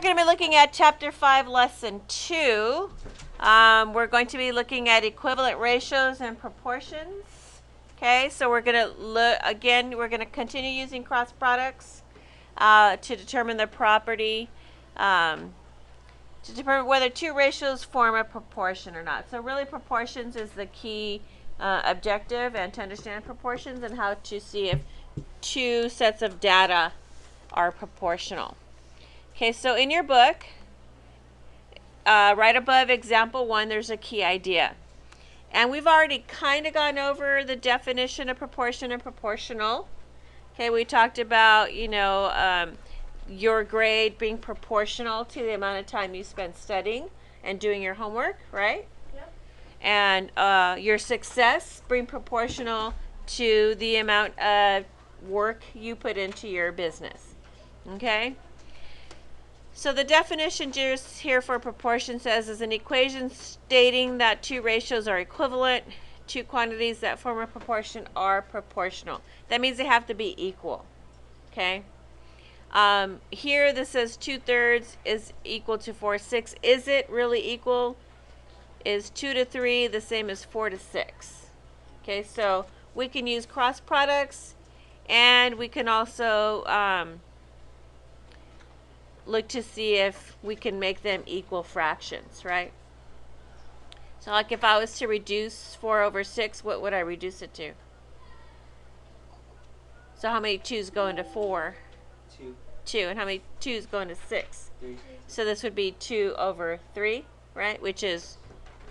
We're going to be looking at Chapter 5, Lesson 2. We're going to be looking at equivalent ratios and proportions. Okay, so we're going to look, again, we're going to continue using cross products to determine the property, to determine whether two ratios form a proportion or not. So really proportions is the key objective, and to understand proportions and how to see if two sets of data are proportional. Okay, so in your book, right above example 1, there's a key idea. And we've already kind of gone over the definition of proportion and proportional. Okay, we talked about, your grade being proportional to the amount of time you spend studying and doing your homework, right? Yep. And your success being proportional to the amount of work you put into your business. Okay? So the definition just here for proportion says is an equation stating that two ratios are equivalent. Two quantities that form a proportion are proportional. That means they have to be equal. Okay? Here this says 2/3 is equal to 4/6. Is it really equal? Is 2 to 3 the same as 4 to 6? Okay, so we can use cross products, and we can also look to see if we can make them equal fractions, right? So like if I was to reduce 4 over 6, what would I reduce it to? So how many 2's go into 4? 2. 2. And how many 2's go into 6? 3. So this would be 2 over 3, right? Which is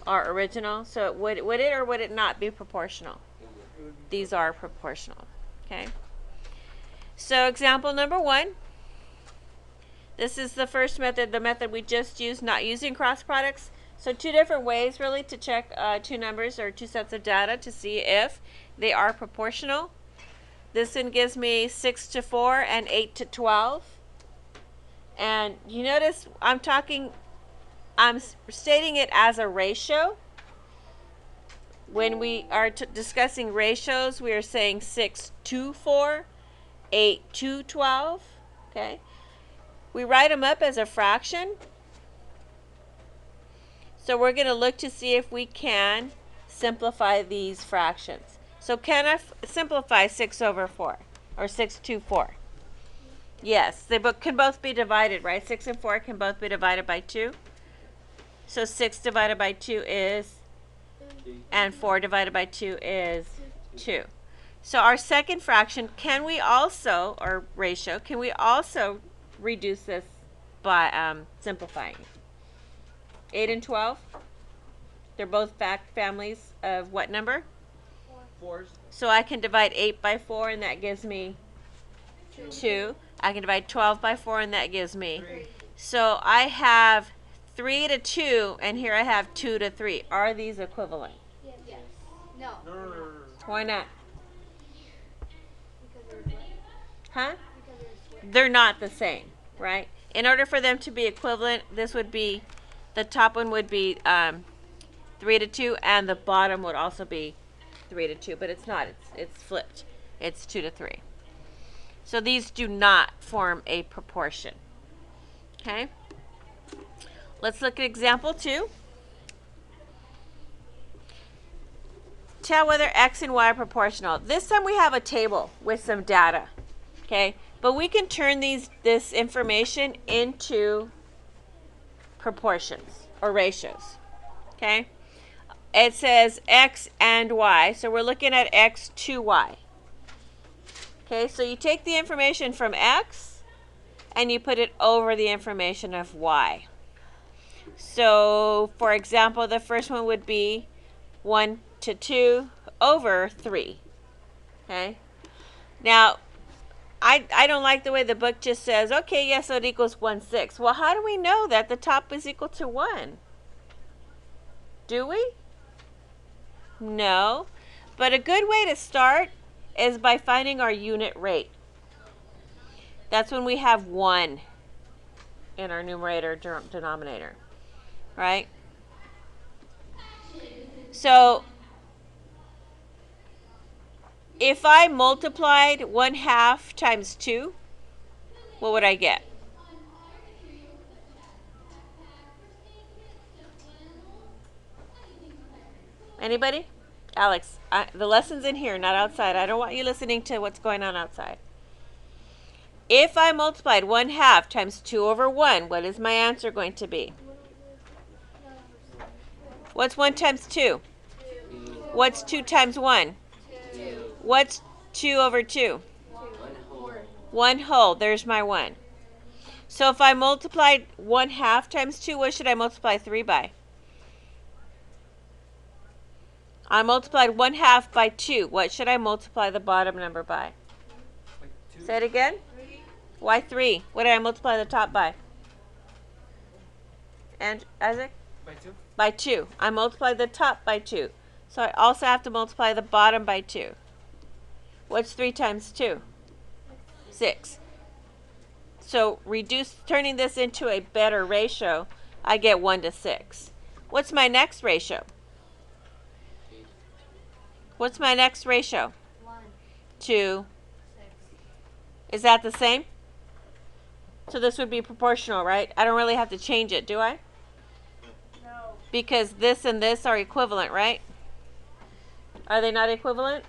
our original. So would it or would it not be proportional? These are proportional. Okay. So example number 1. This is the first method, the method we just used, not using cross products. So two different ways really to check two numbers or two sets of data to see if they are proportional. This one gives me 6 to 4 and 8 to 12. And you notice I'm stating it as a ratio. When we are discussing ratios, we are saying 6 to 4, 8 to 12. Okay. We write them up as a fraction. So we're going to look to see if we can simplify these fractions. So can I simplify 6 over 4 or 6 to 4? Yes, they can both be divided, right? 6 and 4 can both be divided by 2. So 6 divided by 2 is, and 4 divided by 2 is 2. So our second fraction, can we also reduce this by simplifying? 8 and 12, they're both families of what number? 4s. So I can divide 8 by 4 and that gives me 2. I can divide 12 by 4 and that gives me 3. So I have 3 to 2 and here I have 2 to 3. Are these equivalent? Yes. No. No. Why not? Because they're Huh? square. They're not the same, right? In order for them to be equivalent, this would be, the top one would be 3 to 2, and the bottom would also be 3 to 2, but it's not. It's flipped. It's 2 to 3. So these do not form a proportion. Okay? Let's look at example 2. Tell whether x and y are proportional. This time we have a table with some data. Okay? But we can turn this information into proportions or ratios. Okay? It says x and y. So we're looking at x to y. Okay, so you take the information from x and you put it over the information of y. So, for example, the first one would be 1 to 2 over 3. Okay? Now, I don't like the way the book just says, okay, yes, so it equals 1/6. Well, how do we know that the top is equal to 1? Do we? No. But a good way to start is by finding our unit rate. That's when we have 1 in our numerator denominator, right? So if I multiplied 1/2 times 2, what would I get? Anybody? Alex, the lesson's in here, not outside. I don't want you listening to what's going on outside. If I multiplied 1/2 times 2 over 1, what is my answer going to be? What's 1 times 2? What's 2 times 1? 2. What's 2 over 2? 1 whole. There's my 1. So if I multiplied 1/2 times 2, what should I multiply 3 by? I multiplied 1/2 by 2. What should I multiply the bottom number by? Wait, 2? Say it again. Why 3? What did I multiply the top by? And Isaac? By 2? By 2. I multiplied the top by 2. So I also have to multiply the bottom by 2. What's 3 times 2? 6. So turning this into a better ratio, I get 1 to 6. What's my next ratio? What's my next ratio? 1. 2. 6. Is that the same? So this would be proportional, right? I don't really have to change it, do I? No. Because this and this are equivalent, right? Are they not equivalent?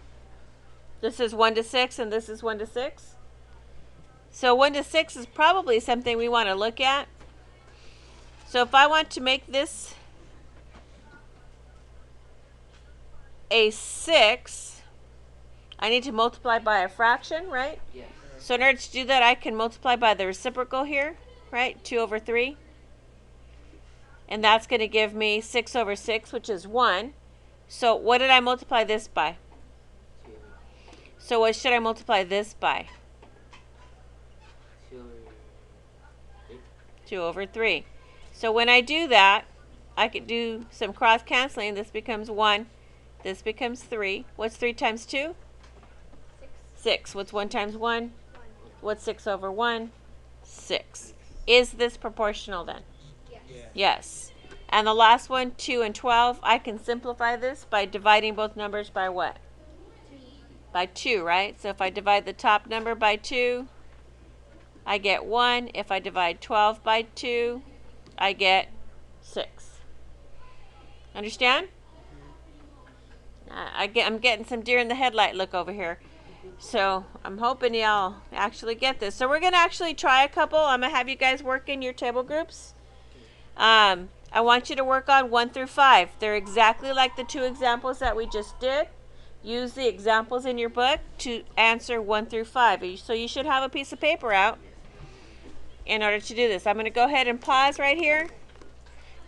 This is 1 to 6 and this is 1 to 6. So 1 to 6 is probably something we want to look at. So if I want to make this a 6, I need to multiply by a fraction, right? Yes. So in order to do that, I can multiply by the reciprocal here, right? 2 over 3. And that's going to give me 6 over 6, which is 1. So what did I multiply this by? 2. So what should I multiply this by? 2 over 3. 2 over 3. So when I do that, I could do some cross canceling. This becomes 1. This becomes 3. What's 3 times 2? 6. 6. What's 1 times 1? 1. What's 6 over 1? 6. Is this proportional then? Yes. Yeah. Yes. And the last one, 2 and 12, I can simplify this by dividing both numbers by what? 2. By 2, right? So if I divide the top number by 2, I get 1. If I divide 12 by 2, I get 6. Understand? I'm getting some deer in the headlight look over here. So I'm hoping y'all actually get this. So we're going to actually try a couple. I'm going to have you guys work in your table groups. I want you to work on 1 through 5. They're exactly like the 2 examples that we just did. Use the examples in your book to answer 1 through 5. So you should have a piece of paper out in order to do this. I'm going to go ahead and pause right here.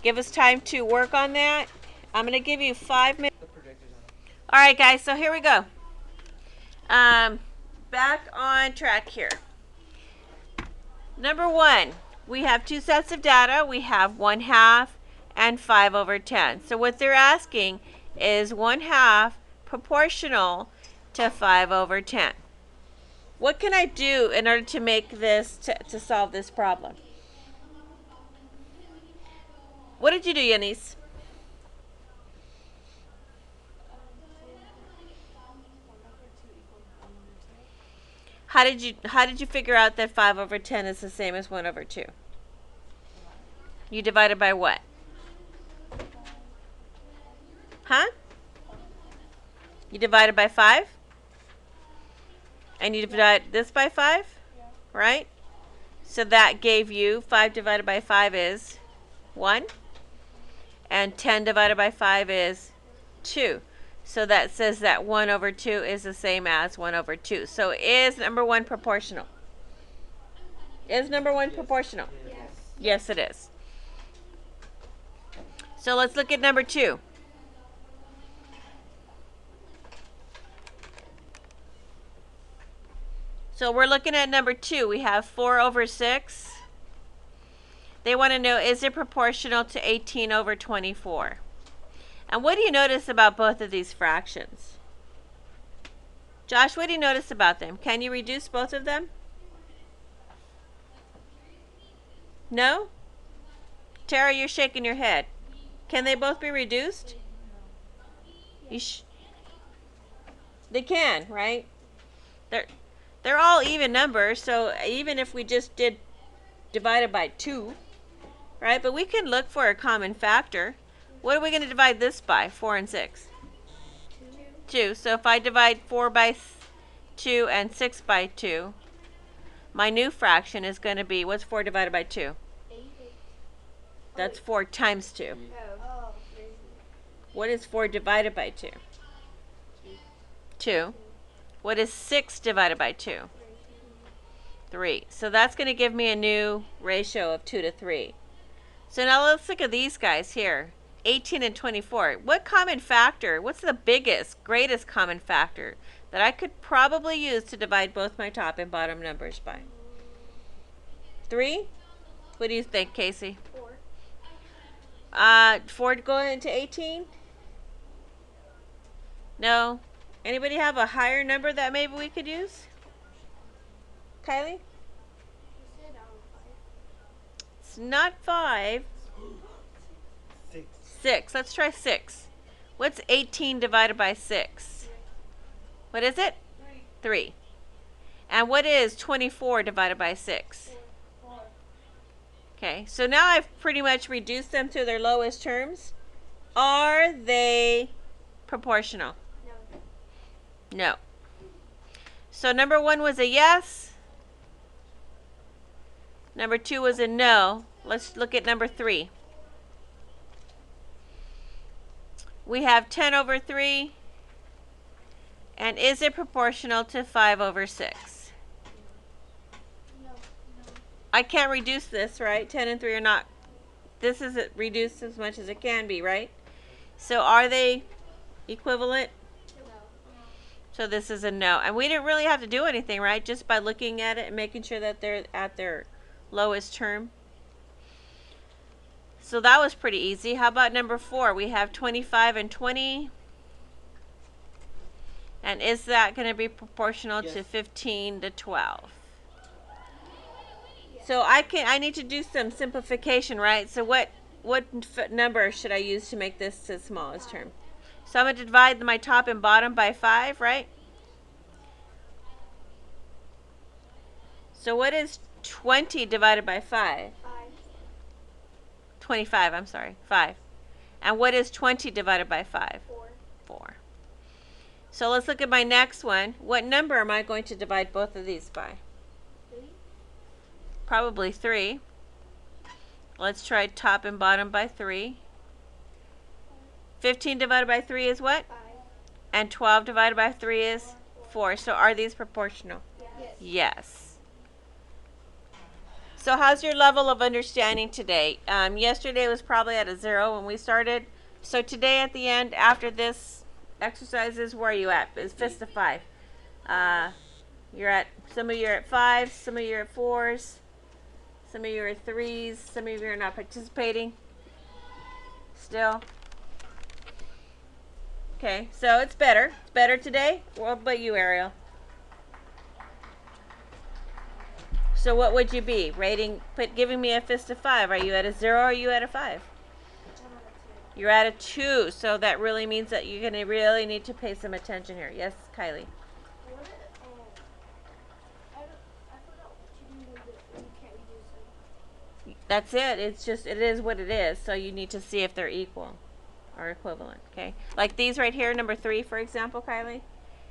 Give us time to work on that. I'm going to give you 5 minutes. The projector's on. All right, guys, so here we go. Back on track here. Number 1, we have 2 sets of data. We have 1/2 and 5 over 10. So what they're asking is 1/2 proportional to 5 over 10. What can I do in order to make this, to solve this problem? What did you do, Yanis? How did you figure out that 5 over 10 is the same as 1 over 2? You divided by what? Huh? You divided by 5? And you divide this by 5? Right? So that gave you 5 divided by 5 is 1. And 10 divided by 5 is 2. So that says that 1 over 2 is the same as 1 over 2. So is number 1 proportional? Is number 1 proportional? Yes. Yes, it is. So let's look at number 2. So we're looking at number 2. We have 4 over 6. They want to know, is it proportional to 18 over 24? And what do you notice about both of these fractions? Josh, what do you notice about them? Can you reduce both of them? No? Tara, you're shaking your head. Can they both be reduced? They can, right? They're all even numbers, so even if we just did divided by 2, right? But we can look for a common factor. What are we going to divide this by? 4 and 6. 2. So if I divide 4 by 2 and 6 by 2, my new fraction is going to be, what's 4 divided by 2? 8. That's 4 times 2. Oh. What is 4 divided by 2? 2. What is 6 divided by 2? 3. So that's going to give me a new ratio of 2 to 3. So now let's look at these guys here. 18 and 24. What common factor, what's the biggest, greatest common factor that I could probably use to divide both my top and bottom numbers by? 3? What do you think, Casey? 4. 4 to go into 18? No? Anybody have a higher number that maybe we could use? Kylie? You said 5. It's not 5. 6. Let's try 6. What's 18 divided by 6? What is it? 3. And what is 24 divided by 6? 4. Okay, so now I've pretty much reduced them to their lowest terms. Are they proportional? No. No. So number 1 was a yes. Number 2 was a no. Let's look at number 3. We have 10 over 3. And is it proportional to 5 over 6? No. I can't reduce this, right? 10 and 3 are not, this isn't reduced as much as it can be, right? So are they equivalent? No. So this is a no. And we didn't really have to do anything, right? Just by looking at it and making sure that they're at their lowest term. So that was pretty easy. How about number 4? We have 25 and 20. And is that going to be proportional to Yes. 15 to 12? So I need to do some simplification, right? So what number should I use to make this the smallest term? So I'm going to divide my top and bottom by 5, right? So what is 20 divided by 5? 5. 25, I'm sorry, 5. And what is 20 divided by 5? 4. 4. So let's look at my next one. What number am I going to divide both of these by? 3. Probably 3. Let's try top and bottom by 3. 15 divided by 3 is what? 5. And 12 divided by 3 is 4. So are these proportional? Yes. Yes. So how's your level of understanding today? Yesterday was probably at a 0 when we started. So today at the end, after this exercises, where are you at? It's fist of 5. You're at, some of you are at 5, some of you are at 4s, some of you are at 3s, some of you are not participating. Still. Okay, so it's better. It's better today. What about you, Ariel? So what would you be? Giving me a fist of 5. Are you at a 0 or are you at a 5? I'm on a 2. You're at a 2, so that really means that you're going to really need to pay some attention here. Yes, Kylie? What? I forgot what you mean with it. You can't reduce them. That's it. It's just, it is what it is. So you need to see if they're equal or equivalent, okay? Like these right here, number 3, for example, Kylie.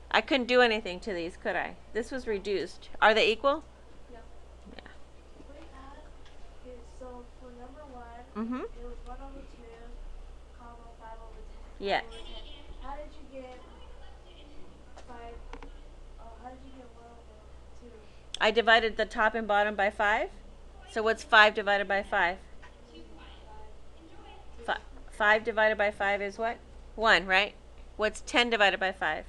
I couldn't do anything to these, could I? This was reduced. Are they equal? No. Yeah. What I had is, so for number 1, Mm-hmm. it was 1 over 2, comma 5 over 10. Yeah. 5 over 10. How did you get 5? How did you get 1 over 2? I divided the top and bottom by 5. So what's 5 divided by 5? 5 divided by 5 is what? 1, right? What's 10 divided by 5? 2.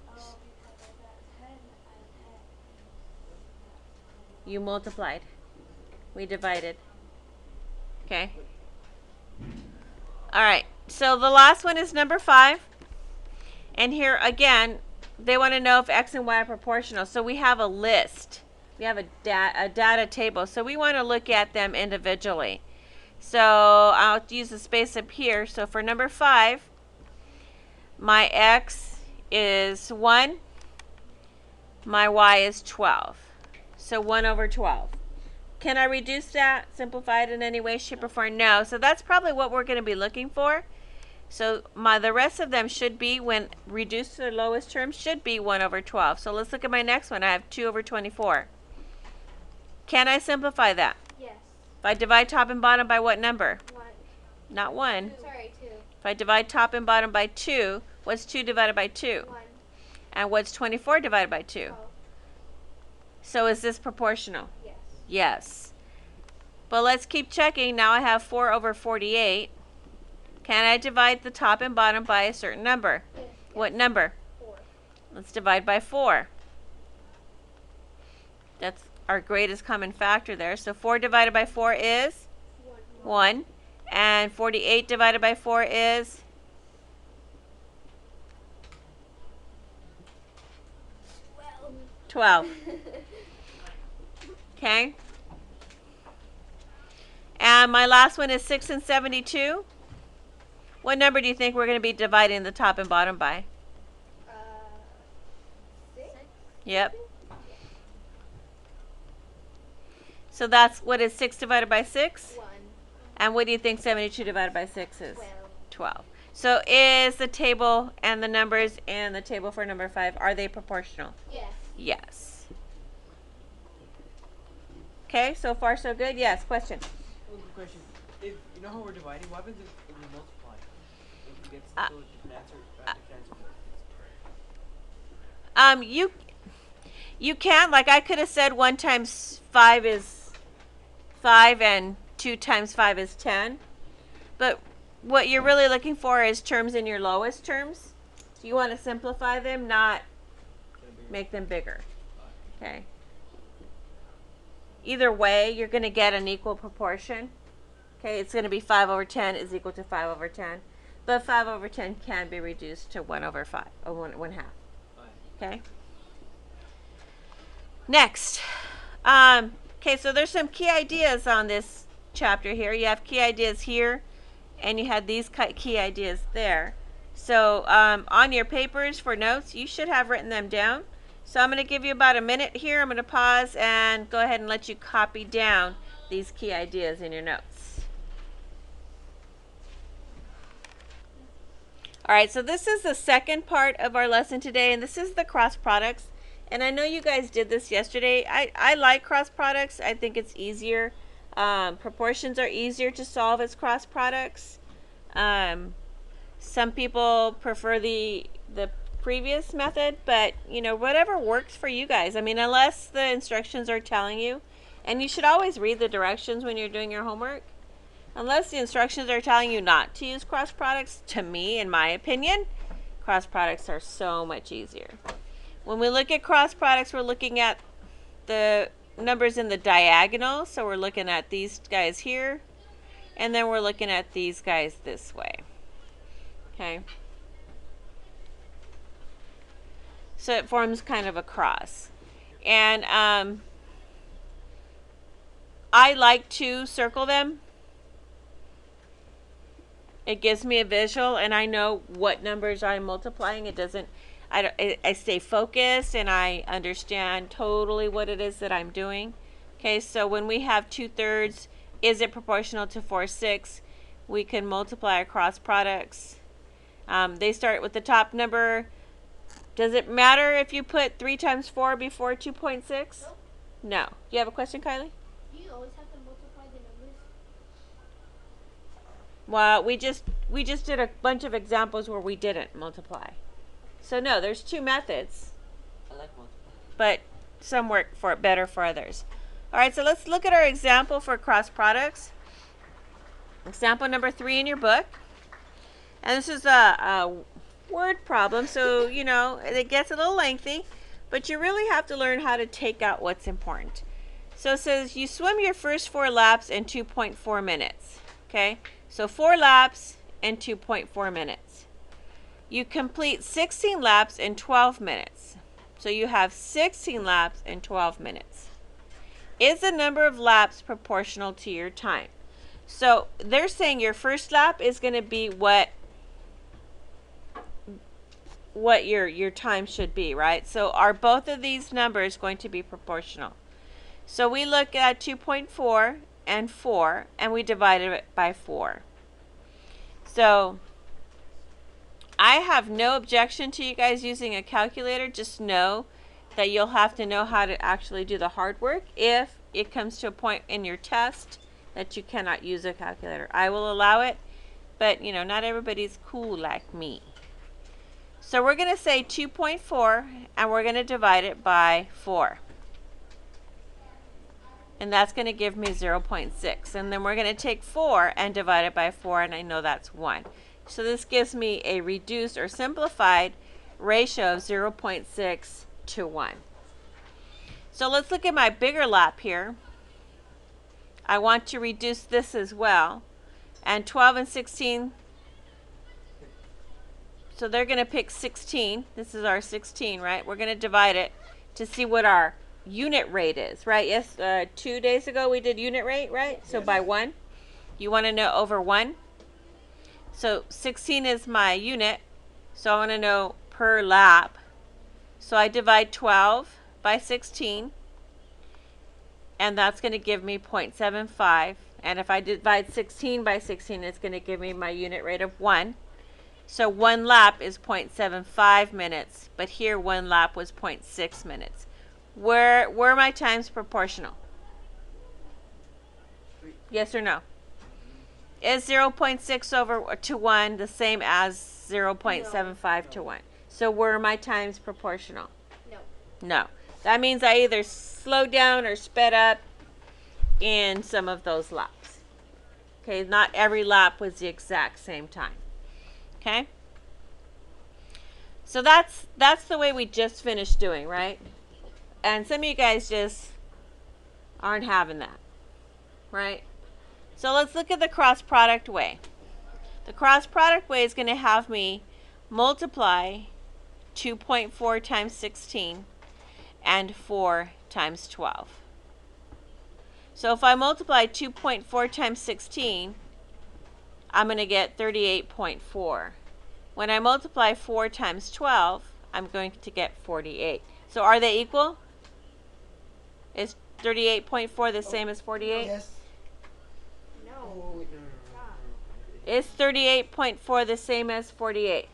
Oh, because I got 10 out of 10. You multiplied. We divided. Okay. All right. So the last one is number 5. And here again, they want to know if x and y are proportional. So we have a list. We have a data table. So we want to look at them individually. So I'll use the space up here. So for number 5, my x is 1. My y is 12. So 1 over 12. Can I reduce that, simplify it in any way, shape, or form? No. So that's probably what we're going to be looking for. So the rest of them should be, when reduced to their lowest term, should be 1 over 12. So let's look at my next one. I have 2 over 24. Can I simplify that? Yes. If I divide top and bottom by what number? 1. Not 1. Sorry, 2. If I divide top and bottom by 2, what's 2 divided by 2? 1. And what's 24 divided by 2? 12. So is this proportional? Yes. Yes. But let's keep checking. Now I have 4 over 48. Can I divide the top and bottom by a certain number? Yes. What number? 4. Let's divide by 4. That's our greatest common factor there. So 4 divided by 4 is 1. And 48 divided by 4 is 12. Okay. And my last one is 6 and 72. What number do you think we're going to be dividing the top and bottom by? 6. Yep. So that's, what is 6 divided by 6? 1. And what do you think 72 divided by 6 is? 12. 12. So is the table and the numbers in the table for number 5, are they proportional? Yes. Yes. Okay, so far so good? Yes, question. One quick question. If you know how we're dividing, what happens if we multiply? If we get Uh, still a different answer, different answer, You can, like I could have said 1 times 5 is 5 and 2 times 5 is 10. But what you're really looking for is terms in your lowest terms. So you want to simplify them, not make them bigger. Okay. Either way, you're going to get an equal proportion. Okay, it's going to be 5 over 10 is equal to 5 over 10. But 5 over 10 can be reduced to 1 over 5, or 1 half. Okay. Next. Okay, so there's some key ideas on this chapter here. You have key ideas here, and you had these key ideas there. So on your papers for notes, you should have written them down. So I'm going to give you about a minute here. I'm going to pause and go ahead and let you copy down these key ideas in your notes. All right, so this is the second part of our lesson today, and this is the cross products. And I know you guys did this yesterday. I like cross products. I think it's easier. Proportions are easier to solve as cross products. Some people prefer the previous method, but you know, whatever works for you guys. I mean, unless the instructions are telling you, and you should always read the directions when you're doing your homework. Unless the instructions are telling you not to use cross products, to me, in my opinion, cross products are so much easier. When we look at cross products, we're looking at the numbers in the diagonal. So we're looking at these guys here, and then we're looking at these guys this way. Okay. So it forms kind of a cross. And I like to circle them. It gives me a visual, and I know what numbers I'm multiplying. It doesn't, I stay focused, and I understand totally what it is that I'm doing. Okay, so when we have 2/3, is it proportional to 4/6? We can multiply across products. They start with the top number. Does it matter if you put 3 times 4 before 2.6? Nope. No. Do you have a question, Kylie? Do you always have to multiply the numbers? Well, we just did a bunch of examples where we didn't multiply. So no, there's 2 methods, I like multiplying. but some work for better for others. All right, so let's look at our example for cross products. Example number 3 in your book. And this is a word problem, so you know it gets a little lengthy, but you really have to learn how to take out what's important. So it says you swim your first 4 laps in 2.4 minutes. Okay, so 4 laps in 2.4 minutes. You complete 16 laps in 12 minutes. So you have 16 laps in 12 minutes. Is the number of laps proportional to your time? So they're saying your first lap is going to be what your time should be, right? So are both of these numbers going to be proportional? So we look at 2.4 and 4, and we divided it by 4. So I have no objection to you guys using a calculator. Just know that you'll have to know how to actually do the hard work if it comes to a point in your test that you cannot use a calculator. I will allow it, but you know, not everybody's cool like me. So we're going to say 2.4 and we're going to divide it by 4. And that's going to give me 0.6. And then we're going to take 4 and divide it by 4, and I know that's 1. So this gives me a reduced or simplified ratio of 0.6 to 1. So let's look at my bigger lap here. I want to reduce this as well. And 12 and 16, so they're going to pick 16. This is our 16, right? We're going to divide it to see what our unit rate is, right? Yes, 2 days ago we did unit rate, right? So by 1. You want to know over 1. So 16 is my unit, so I want to know per lap. So I divide 12 by 16, and that's going to give me 0.75. And if I divide 16 by 16, it's going to give me my unit rate of 1. So 1 lap is 0.75 minutes, but here 1 lap was 0.6 minutes. Were my times proportional? Yes or no? Is 0.6 over to 1 the same as 0.75 to 1? So were my times proportional? No. No. That means I either slowed down or sped up in some of those laps. Okay, not every lap was the exact same time. Okay? So that's the way we just finished doing, right? And some of you guys just aren't having that, right? So let's look at the cross product way. The cross product way is going to have me multiply 2.4 times 16 and 4 times 12. So if I multiply 2.4 times 16, I'm going to get 38.4. When I multiply 4 times 12, I'm going to get 48. So are they equal? Is 38.4 the same as 48? Yes. No. Oh, wait, no. Is 38.4 the same as 48?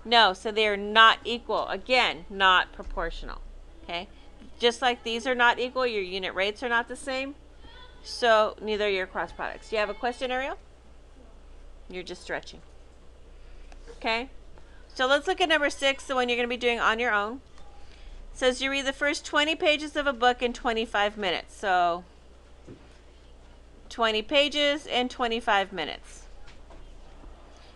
No. No, so they are not equal. Again, not proportional. Okay? Just like these are not equal, your unit rates are not the same. So neither are your cross products. Do you have a question, Ariel? You're just stretching. Okay? So let's look at number 6, the one you're going to be doing on your own. It says you read the first 20 pages of a book in 25 minutes. So 20 pages in 25 minutes.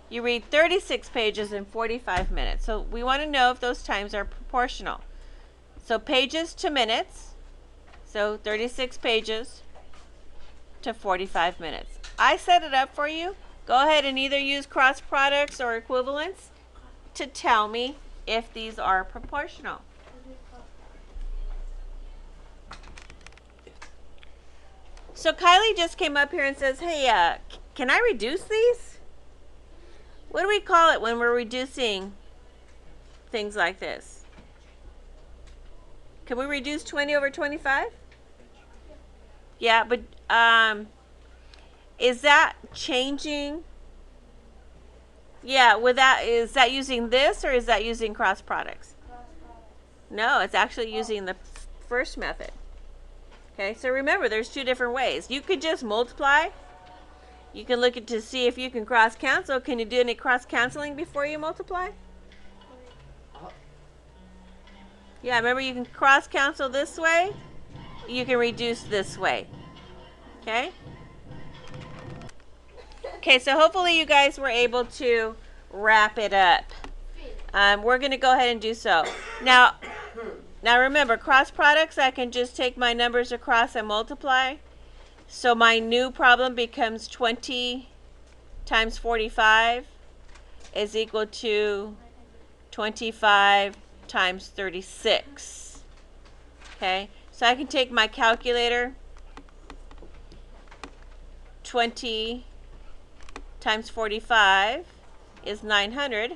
You read 36 pages in 45 minutes. So we want to know if those times are proportional. So pages to minutes. So 36 pages to 45 minutes. I set it up for you. Go ahead and either use cross products or equivalents to tell me if these are proportional. So Kylie just came up here and says, hey, can I reduce these? What do we call it when we're reducing things like this? Can we reduce 20 over 25? Yeah, but is that changing? Yeah, is that using this or is that using cross products? Cross products. No, it's actually using the first method. Okay, so remember there's 2 different ways. You could just multiply. You can look at to see if you can cross cancel. Can you do any cross canceling before you multiply? Yeah, remember you can cross cancel this way. You can reduce this way. Okay? Okay, so hopefully you guys were able to wrap it up. We're going to go ahead and do so. Now remember, cross products, I can just take my numbers across and multiply. So my new problem becomes 20 times 45 is equal to 25 times 36. Okay, so I can take my calculator. 20 times 45 is 900.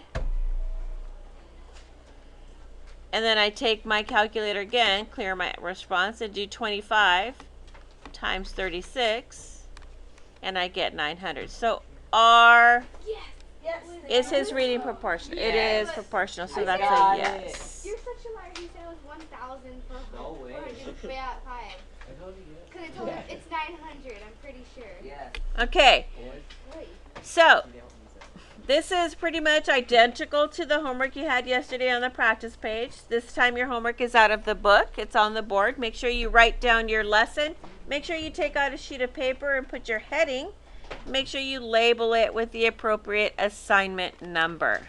And then I take my calculator again, clear my response, and do 25 times 36, and I get 900. So our Yes. Is his reading proportional? It Yes. is proportional, so I that's got a it. yes. You're such a liar. He said it was 1,000 for No way. 405. I told you yes. Because I told him it's 900. I'm pretty sure. Yes. Okay, Boys. Wait. so You don't use it. this is pretty much identical to the homework you had yesterday on the practice page. This time your homework is out of the book. It's on the board. Make sure you write down your lesson. Make sure you take out a sheet of paper and put your heading. Make sure you label it with the appropriate assignment number.